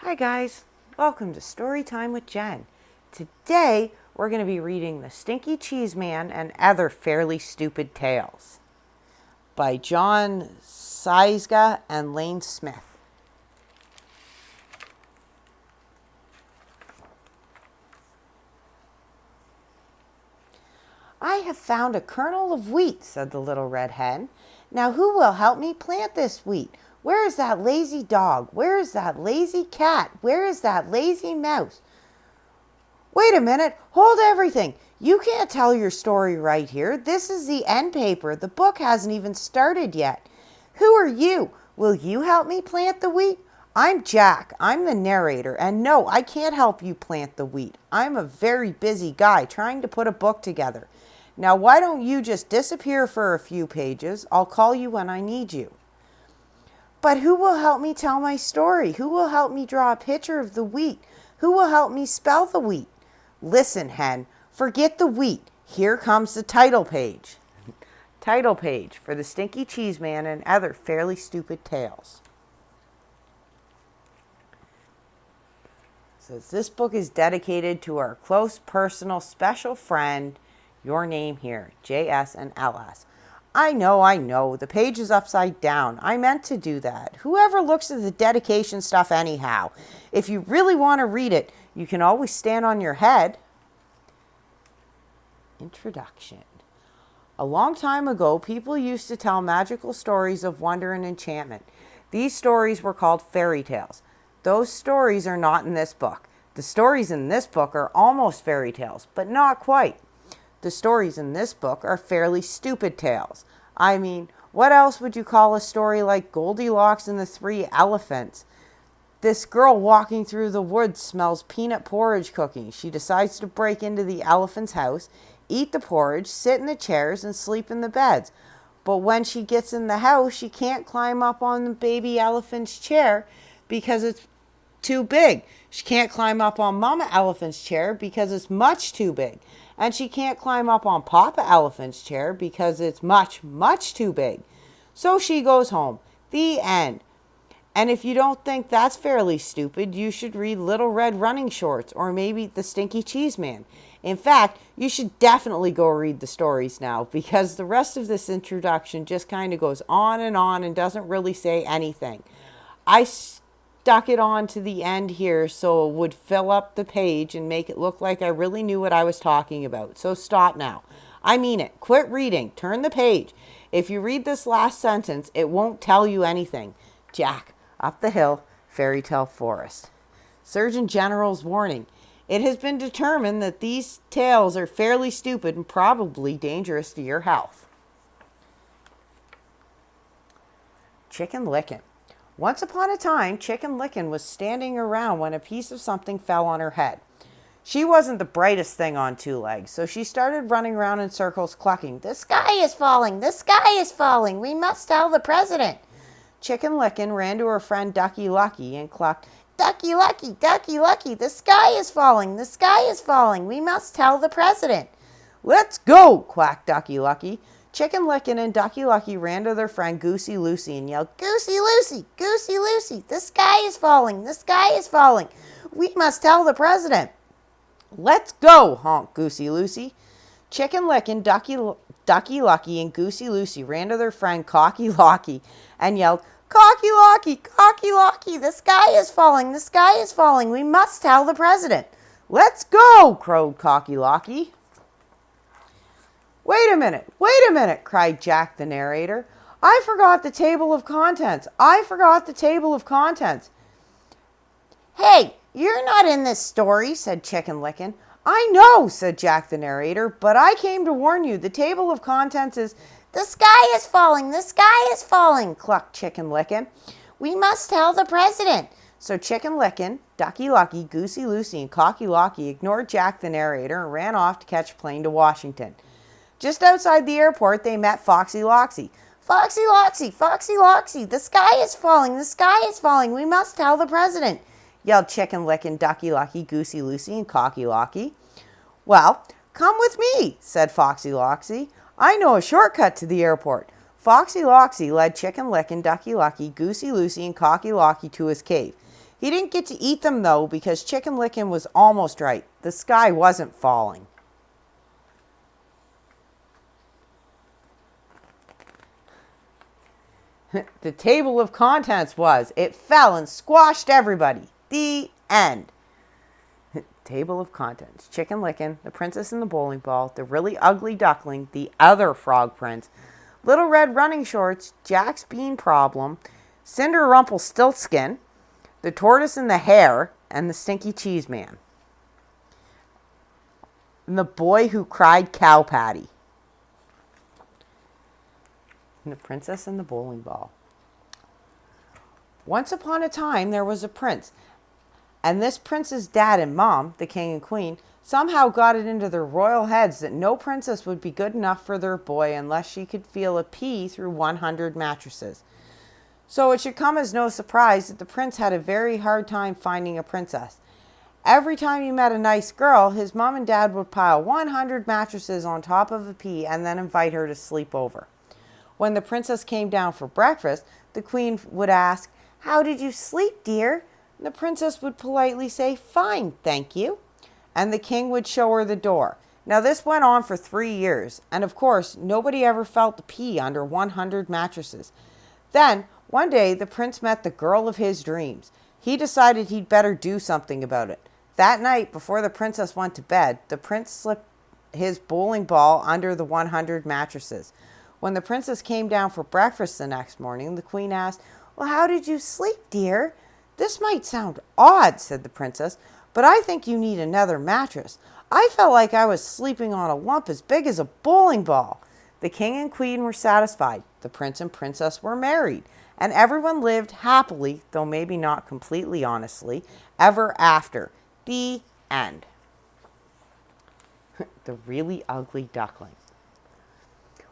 Hi guys, welcome to Story Time with Jen. Today we're going to be reading The Stinky Cheese Man and Other Fairly Stupid Tales by Jon Sceiszka and Lane Smith. I have found a kernel of wheat, said the little red hen. Now who will help me plant this wheat? Where is that lazy dog? Where is that lazy cat? Where is that lazy mouse? Wait a minute, hold everything. You can't tell your story right here. This is the end paper. The book hasn't even started yet. Who are you? Will you help me plant the wheat? I'm Jack. I'm the narrator. And no, I can't help you plant the wheat. I'm a very busy guy trying to put a book together. Now, why don't you just disappear for a few pages? I'll call you when I need you. But who will help me tell my story? Who will help me draw a picture of the wheat? Who will help me spell the wheat? Listen, hen, forget the wheat. Here comes the title page. Title page for The Stinky Cheese Man and Other Fairly Stupid Tales. It says this book is dedicated to our close, personal, special friend, your name here, JS and LS. I know. The page is upside down. I meant to do that. Whoever looks at the dedication stuff anyhow? If you really want to read it, you can always stand on your head. Introduction. A long time ago, people used to tell magical stories of wonder and enchantment. These stories were called fairy tales. Those stories are not in this book. The stories in this book are almost fairy tales, but not quite. The stories in this book are fairly stupid tales. I mean, what else would you call a story like Goldilocks and the Three Elephants? This girl walking through the woods smells peanut porridge cooking. She decides to break into the elephant's house, eat the porridge, sit in the chairs, and sleep in the beds. But when she gets in the house, she can't climb up on the baby elephant's chair because it's too big. She can't climb up on Mama Elephant's chair because it's much too big. And she can't climb up on Papa Elephant's chair because it's much, much too big. So she goes home. The end. And if you don't think that's fairly stupid, you should read Little Red Running Shorts or maybe The Stinky Cheese Man. In fact, you should definitely go read the stories now because the rest of this introduction just kind of goes on and doesn't really say anything. I stuck it on to the end here so it would fill up the page and make it look like I really knew what I was talking about. So stop now. I mean it. Quit reading. Turn the page. If you read this last sentence, it won't tell you anything. Jack, up the hill, fairy tale forest. Surgeon General's warning. It has been determined that these tales are fairly stupid and probably dangerous to your health. Chicken Licken. Once upon a time, Chicken Licken was standing around when a piece of something fell on her head. She wasn't the brightest thing on two legs, so she started running around in circles clucking, "The sky is falling! The sky is falling! We must tell the president!" Chicken Licken ran to her friend Ducky Lucky and clucked, "Ducky Lucky, Ducky Lucky, the sky is falling! The sky is falling! We must tell the president!" "Let's go!" quacked Ducky Lucky. Chicken Licken and Ducky Lucky ran to their friend Goosey Lucy and yelled, "Goosey Lucy, Goosey Lucy, the sky is falling, the sky is falling. We must tell the president." "Let's go," honked Goosey Lucy. Chicken Licken, Ducky Lucky, and Goosey Lucy ran to their friend Cocky Locky and yelled, Cocky Locky, the sky is falling, the sky is falling. We must tell the president." "Let's go," crowed Cocky Locky. Wait a minute, cried Jack the narrator. I forgot the table of contents. "Hey, you're not in this story," said Chicken Licken. "I know," said Jack the narrator, "but I came to warn you. The table of contents is..." "The sky is falling, the sky is falling," clucked Chicken Licken. "We must tell the president." So Chicken Licken, Ducky Lucky, Goosey Lucy, and Cocky Locky ignored Jack the narrator and ran off to catch a plane to Washington. Just outside the airport, they met Foxy Loxy. "Foxy Loxy, the sky is falling, we must tell the president," yelled Chicken Licken, Ducky Lucky, Goosey Lucy, and Cocky Locky. "Well, come with me," said Foxy Loxy. "I know a shortcut to the airport." Foxy Loxy led Chicken Licken, Ducky Lucky, Goosey Lucy, and Cocky Locky to his cave. He didn't get to eat them, though, because Chicken Licken was almost right. The sky wasn't falling. The table of contents was, it fell and squashed everybody. The end. Table of contents. Chicken Licken, the princess and the bowling ball, the really ugly duckling, the other frog prince, Little Red Running Shorts, Jack's bean problem, Cinder Rumpelstiltskin, the tortoise and the hare, and the Stinky Cheese Man. And the boy who cried cow patty. And the princess and the bowling ball. Once upon a time, there was a prince. And this prince's dad and mom, the king and queen, somehow got it into their royal heads that no princess would be good enough for their boy unless she could feel a pea through 100 mattresses. So it should come as no surprise that the prince had a very hard time finding a princess. Every time he met a nice girl, his mom and dad would pile 100 mattresses on top of a pea and then invite her to sleep over. When the princess came down for breakfast, the queen would ask, "How did you sleep, dear?" The princess would politely say, "Fine, thank you." And the king would show her the door. Now this went on for 3 years, and of course, nobody ever felt the pea under 100 mattresses. Then, one day, the prince met the girl of his dreams. He decided he'd better do something about it. That night, before the princess went to bed, the prince slipped his bowling ball under the 100 mattresses. When the princess came down for breakfast the next morning, the queen asked, "Well, how did you sleep, dear?" "This might sound odd," said the princess, "but I think you need another mattress. I felt like I was sleeping on a lump as big as a bowling ball." The king and queen were satisfied. The prince and princess were married, and everyone lived happily, though maybe not completely honestly, ever after. The end. The really ugly duckling.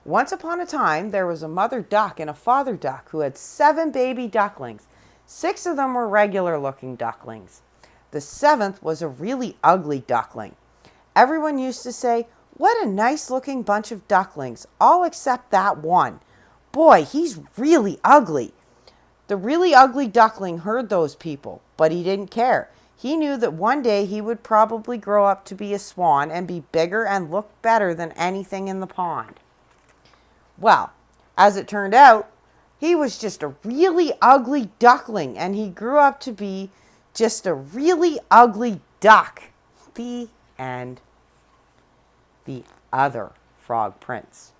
Once upon a time, there was a mother duck and a father duck who had 7 baby ducklings. 6 of them were regular-looking ducklings. The 7th was a really ugly duckling. Everyone used to say, "What a nice-looking bunch of ducklings, all except that one. Boy, he's really ugly." The really ugly duckling heard those people, but he didn't care. He knew that one day he would probably grow up to be a swan and be bigger and look better than anything in the pond. Well, as it turned out, he was just a really ugly duckling, and he grew up to be just a really ugly duck. The end. The other frog prince.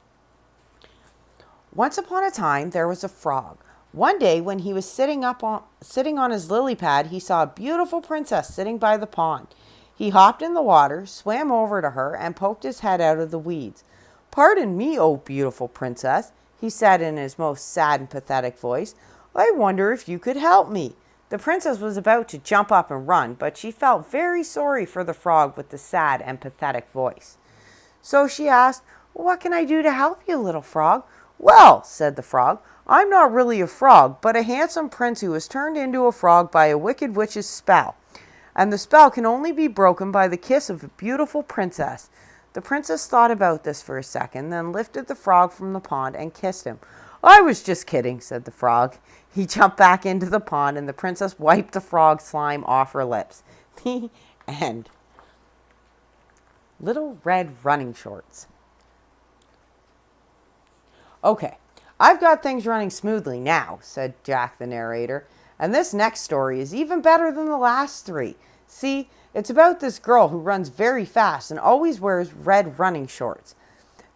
Once upon a time, there was a frog. One day, when he was sitting on his lily pad, he saw a beautiful princess sitting by the pond. He hopped in the water, swam over to her, and poked his head out of the weeds. "Pardon me, oh beautiful princess," he said in his most sad and pathetic voice. "I wonder if you could help me." The princess was about to jump up and run, but she felt very sorry for the frog with the sad and pathetic voice. So she asked, "What can I do to help you, little frog?" "Well," said the frog, "I'm not really a frog, but a handsome prince who was turned into a frog by a wicked witch's spell. And the spell can only be broken by the kiss of a beautiful princess." The princess thought about this for a second, then lifted the frog from the pond and kissed him. "I was just kidding," said the frog. He jumped back into the pond, and the princess wiped the frog slime off her lips. The end. Little Red Running Shorts. "Okay, I've got things running smoothly now," said Jack the narrator. "And this next story is even better than the last 3. See, it's about this girl who runs very fast and always wears red running shorts.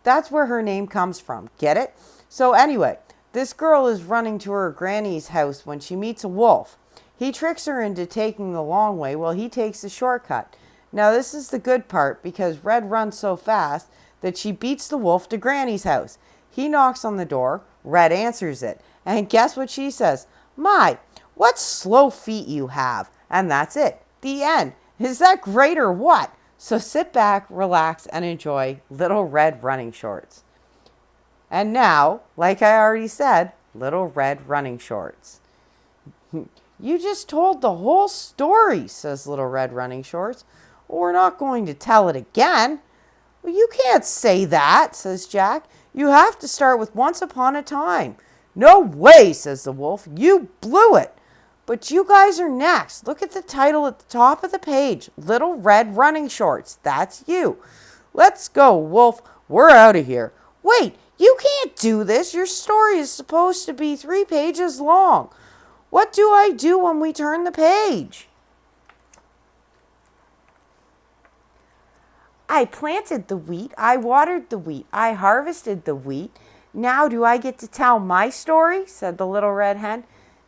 That's where her name comes from. Get it? So anyway, this girl is running to her granny's house when she meets a wolf. He tricks her into taking the long way while he takes the shortcut. Now this is the good part, because Red runs so fast that she beats the wolf to Granny's house. He knocks on the door. Red answers it. And guess what she says? "My, what slow feet you have." And that's it. The end. Is that great or what? So sit back, relax, and enjoy Little Red Running Shorts. And now, like I already said, Little Red Running Shorts. "You just told the whole story," says Little Red Running Shorts. "We're not going to tell it again." "Well, you can't say that," says Jack. "You have to start with once upon a time." "No way," says the wolf. "You blew it." But you guys are next. Look at the title at the top of the page. Little Red Running Shorts. That's you. Let's go, Wolf. We're out of here. Wait, you can't do this. Your story is supposed to be 3 pages long. What do I do when we turn the page? I planted the wheat. I watered the wheat. I harvested the wheat. Now do I get to tell my story? Said the little red hen.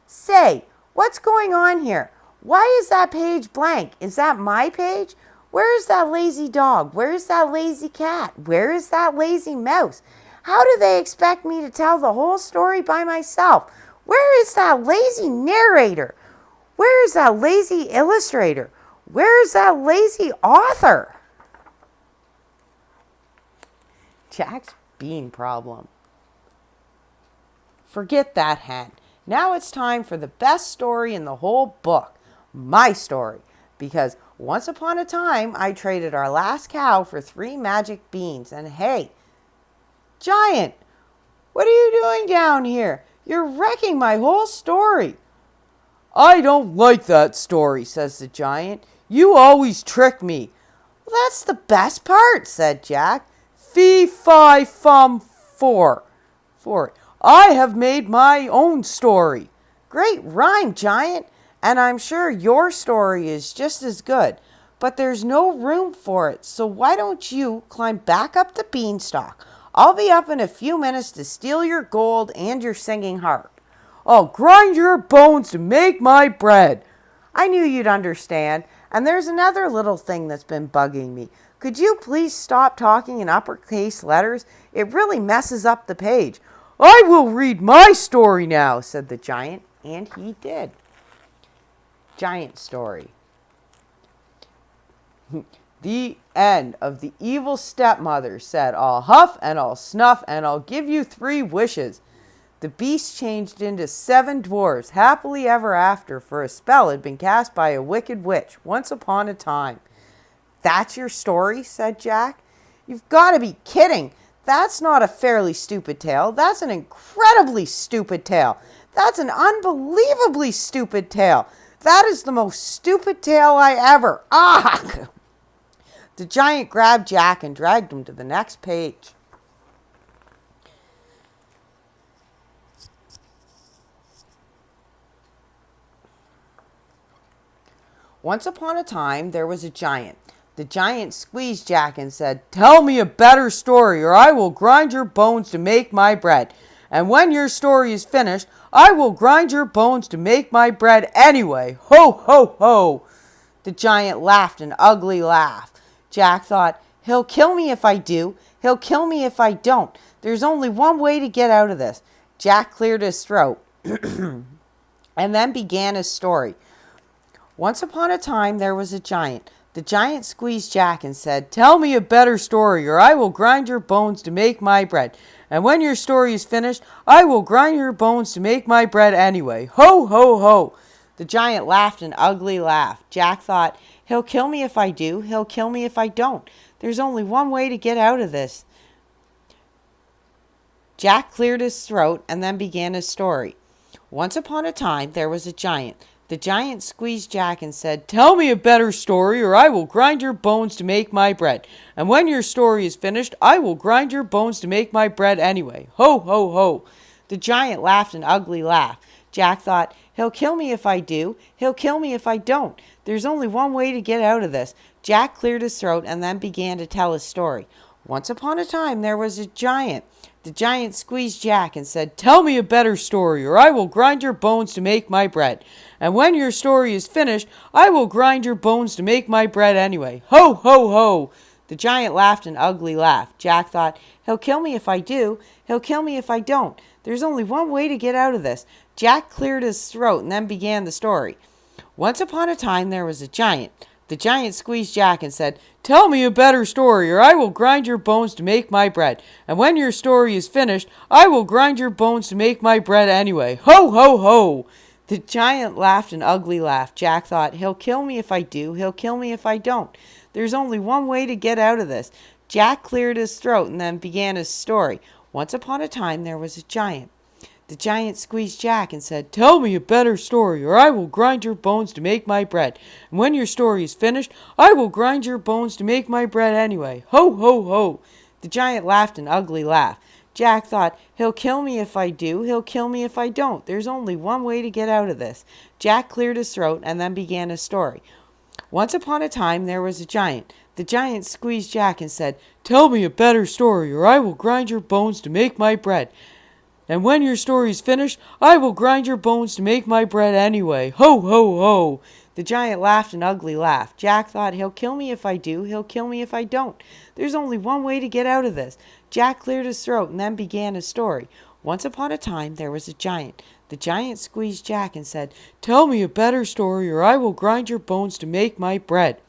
Say, what's going on here? Why is that page blank? Is that my page? Where is that lazy dog? Where is that lazy cat? Where is that lazy mouse? How do they expect me to tell the whole story by myself? Where is that lazy narrator? Where is that lazy illustrator? Where is that lazy author? Jack's bean problem. Forget that, hen. Now it's time for the best story in the whole book. My story. Because once upon a time, I traded our last cow for 3 magic beans. And hey, Giant, what are you doing down here? You're wrecking my whole story. I don't like that story, says the giant. You always trick me. Well, that's the best part, said Jack. Fee, fi, fum, for. I have made my own story. Great rhyme, Giant. And I'm sure your story is just as good. But there's no room for it. So why don't you climb back up the beanstalk? I'll be up in a few minutes to steal your gold and your singing harp. I'll grind your bones to make my bread. I knew you'd understand. And there's another little thing that's been bugging me. Could you please stop talking in uppercase letters? It really messes up the page. I will read my story now, said the giant, and he did. Giant story. The end of The Evil Stepmother said, I'll huff and I'll snuff and I'll give you 3 wishes. The beast changed into 7 dwarves, happily ever after, for a spell had been cast by a wicked witch once upon a time. That's your story, said Jack. You've got to be kidding. That's not a fairly stupid tale. That's an incredibly stupid tale. That's an unbelievably stupid tale. That is the most stupid tale I ever. Ah! The giant grabbed Jack and dragged him to the next page. Once upon a time, there was a giant. The giant squeezed Jack and said, Tell me a better story, or I will grind your bones to make my bread. And when your story is finished, I will grind your bones to make my bread anyway. Ho, ho, ho! The giant laughed an ugly laugh. Jack thought, He'll kill me if I do. He'll kill me if I don't. There's only one way to get out of this. Jack cleared his throat and then began his story. Once upon a time, there was a giant. The giant squeezed Jack and said, Tell me a better story, or I will grind your bones to make my bread. And when your story is finished, I will grind your bones to make my bread anyway. Ho, ho, ho! The giant laughed an ugly laugh. Jack thought, He'll kill me if I do. He'll kill me if I don't. There's only one way to get out of this. Jack cleared his throat and then began his story. Once upon a time, there was a giant. The giant squeezed Jack and said, Tell me a better story, or I will grind your bones to make my bread. And when your story is finished, I will grind your bones to make my bread anyway. Ho, ho, ho! The giant laughed an ugly laugh. Jack thought, He'll kill me if I do. He'll kill me if I don't. There's only one way to get out of this. Jack cleared his throat and then began to tell his story. Once upon a time, there was a giant. The giant squeezed Jack and said, Tell me a better story, or I will grind your bones to make my bread. And when your story is finished, I will grind your bones to make my bread anyway. Ho, ho, ho! The giant laughed an ugly laugh. Jack thought, He'll kill me if I do. He'll kill me if I don't. There's only one way to get out of this. Jack cleared his throat and then began the story. Once upon a time, there was a giant. The giant squeezed Jack and said, Tell me a better story, or I will grind your bones to make my bread. And when your story is finished, I will grind your bones to make my bread anyway. Ho, ho, ho! The giant laughed an ugly laugh. Jack thought, He'll kill me if I do. He'll kill me if I don't. There's only one way to get out of this. Jack cleared his throat and then began his story. Once upon a time, there was a giant. The giant squeezed Jack and said, "Tell me a better story, or I will grind your bones to make my bread. And when your story is finished, I will grind your bones to make my bread anyway. Ho, ho, ho." The giant laughed an ugly laugh. Jack thought, "He'll kill me if I do, he'll kill me if I don't. There's only one way to get out of this." Jack cleared his throat and then began his story. Once upon a time there was a giant. The giant squeezed Jack and said, "Tell me a better story, or I will grind your bones to make my bread. And when your story is finished, I will grind your bones to make my bread anyway. Ho, ho, ho." The giant laughed an ugly laugh. Jack thought, "He'll kill me if I do, he'll kill me if I don't. There's only one way to get out of this." Jack cleared his throat and then began his story. Once upon a time there was a giant. The giant squeezed Jack and said, "Tell me a better story, or I will grind your bones to make my bread.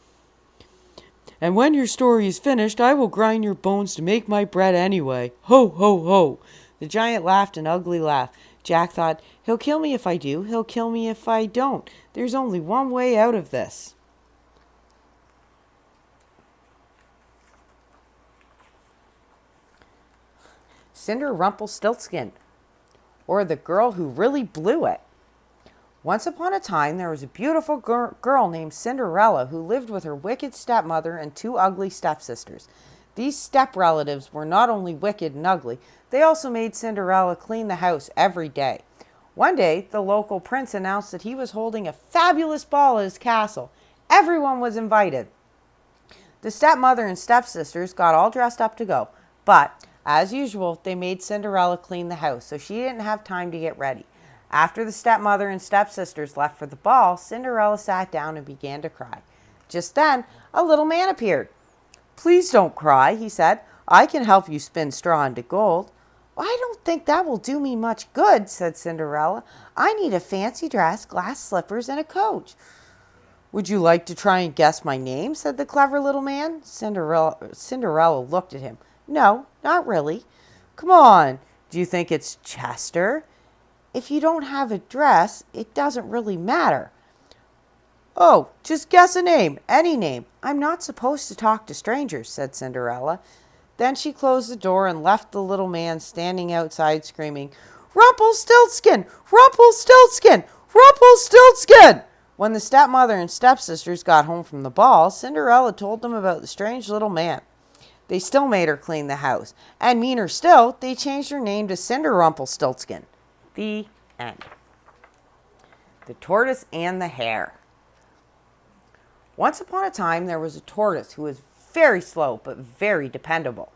And when your story is finished, I will grind your bones to make my bread anyway. Ho, ho, ho." The giant laughed an ugly laugh. Jack thought, "He'll kill me if I do, he'll kill me if I don't. There's only one way out of this." Rumpelstiltskin, or the girl who really blew it. Once upon a time there was a beautiful girl named Cinderella who lived with her wicked stepmother and two ugly stepsisters. These step relatives were not only wicked and ugly, they also made Cinderella clean the house every day. One day, the local prince announced that he was holding a fabulous ball at his castle. Everyone was invited. The stepmother and stepsisters got all dressed up to go, but as usual, they made Cinderella clean the house, so she didn't have time to get ready. After the stepmother and stepsisters left for the ball, Cinderella sat down and began to cry. Just then, a little man appeared. "Please don't cry," he said. "I can help you spin straw into gold." "I don't think that will do me much good," said Cinderella. "I need a fancy dress, glass slippers, and a coach." "Would you like to try and guess my name?" said the clever little man. Cinderella looked at him. "No, not really." "Come on, do you think it's Chester?" "If you don't have a dress, it doesn't really matter." "Oh, just guess a name, any name." "I'm not supposed to talk to strangers," said Cinderella. Then she closed the door and left the little man standing outside screaming, "Rumpelstiltskin! Rumpelstiltskin! Rumpelstiltskin!" When the stepmother and stepsisters got home from the ball, Cinderella told them about the strange little man. They still made her clean the house, and meaner still, they changed her name to Rumpelstiltskin. The end. The Tortoise and the Hare. Once upon a time there was a tortoise who was very slow but very dependable.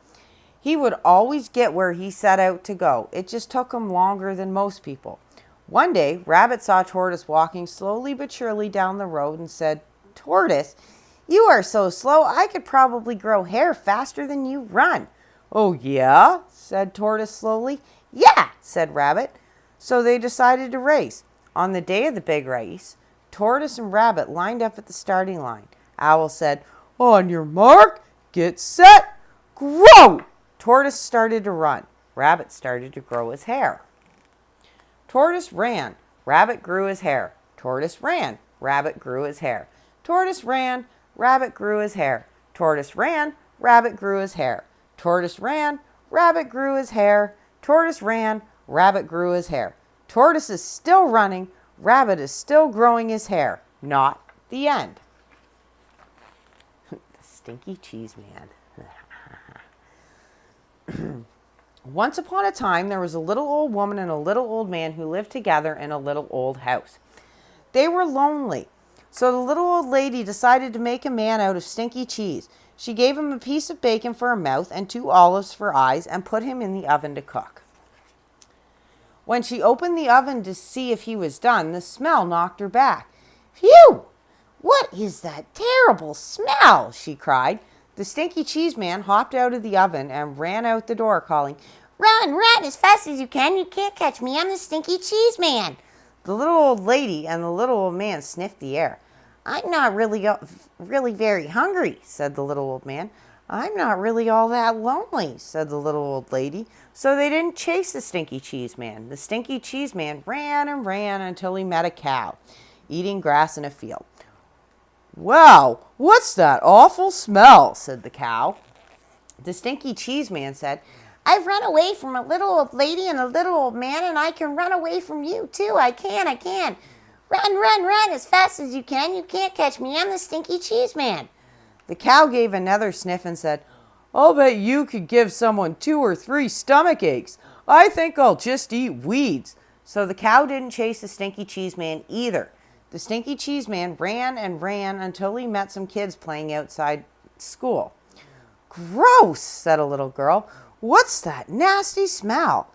He would always get where he set out to go. It just took him longer than most people. One day, Rabbit saw Tortoise walking slowly but surely down the road and said, "Tortoise, you are so slow I could probably grow hair faster than you run." "Oh, yeah?" said Tortoise slowly. "Yeah," said Rabbit. So they decided to race. On the day of the big race, Tortoise and Rabbit lined up at the starting line. Owl said, "On your mark, get set, grow!" Tortoise started to run. Rabbit started to grow his hair. Tortoise ran. Rabbit grew his hair. Tortoise ran. Rabbit grew his hair. Tortoise ran. Rabbit grew his hair. Tortoise ran. Rabbit grew his hair. Tortoise ran. Rabbit grew his hair. Tortoise ran. Rabbit grew his hair. Tortoise is still running. Rabbit is still growing his hair. Not the end. The Stinky Cheese Man. Once upon a time, there was a little old woman and a little old man who lived together in a little old house. They were lonely, so the little old lady decided to make a man out of stinky cheese. She gave him a piece of bacon for a mouth and 2 olives for eyes and put him in the oven to cook. When she opened the oven to see if he was done, the smell knocked her back. "Phew! What is that terrible smell?" she cried. The Stinky Cheese Man hopped out of the oven and ran out the door calling, "Run, run as fast as you can. You can't catch me. I'm the Stinky Cheese Man." The little old lady and the little old man sniffed the air. "I'm not really very hungry," said the little old man. "I'm not really all that lonely," said the little old lady. So they didn't chase the Stinky Cheese Man. The Stinky Cheese Man ran and ran until he met a cow eating grass in a field. "Wow, what's that awful smell?" said the cow. The Stinky Cheese Man said, I've run away from a little old lady and a little old man, and I can run away from you, too. I can. Run, run, run as fast as you can. You can't catch me. I'm the Stinky Cheese Man. The cow gave another sniff and said, I'll bet you could give someone 2 or 3 stomach aches. I think I'll just eat weeds. So the cow didn't chase the Stinky Cheese Man either. The Stinky Cheese Man ran and ran until he met some kids playing outside school. Gross, said a little girl. What's that nasty smell?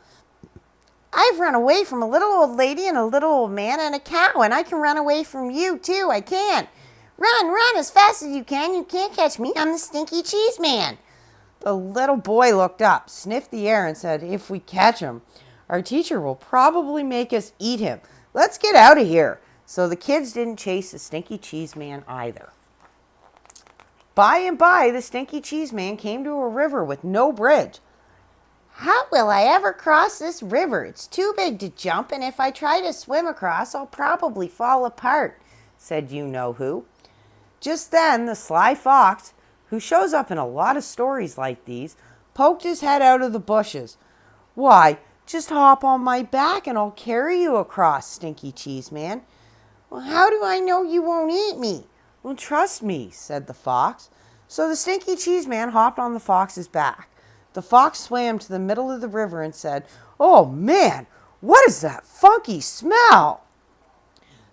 I've run away from a little old lady and a little old man and a cow, and I can run away from you, too. I can. Run, run as fast as you can. You can't catch me. I'm the Stinky Cheese Man. The little boy looked up, sniffed the air, and said, if we catch him, our teacher will probably make us eat him. Let's get out of here. So the kids didn't chase the Stinky Cheese Man either. By and by, the Stinky Cheese Man came to a river with no bridge. How will I ever cross this river? It's too big to jump, and if I try to swim across, I'll probably fall apart, said you-know-who. Just then, the sly fox, who shows up in a lot of stories like these, poked his head out of the bushes. Why, just hop on my back and I'll carry you across, Stinky Cheese Man. Well, how do I know you won't eat me? Well, trust me, said the fox. So the Stinky Cheese Man hopped on the fox's back. The fox swam to the middle of the river and said, Oh, man, what is that funky smell?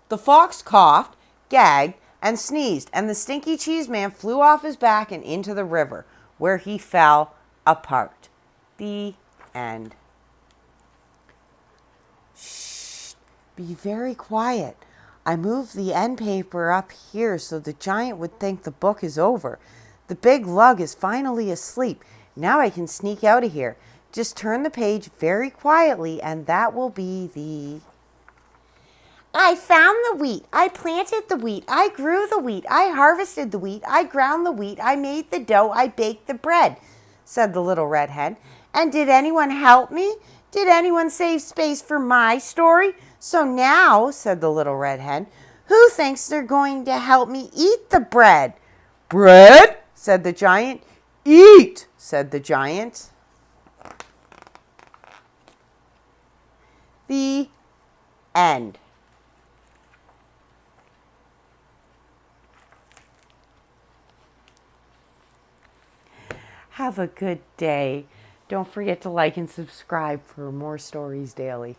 The fox coughed, gagged, and sneezed, and the Stinky Cheese Man flew off his back and into the river, where he fell apart. The end. Shh, be very quiet. I moved the end paper up here so the giant would think the book is over. The big lug is finally asleep. Now I can sneak out of here. Just turn the page very quietly, and that will be the... I found the wheat. I planted the wheat. I grew the wheat. I harvested the wheat. I ground the wheat. I made the dough. I baked the bread, said the little red hen. And did anyone help me? Did anyone save space for my story? So now, said the little red hen, who thinks they're going to help me eat the bread? Bread? Said the giant. Eat, said the giant. The end. Have a good day. Don't forget to like and subscribe for more stories daily.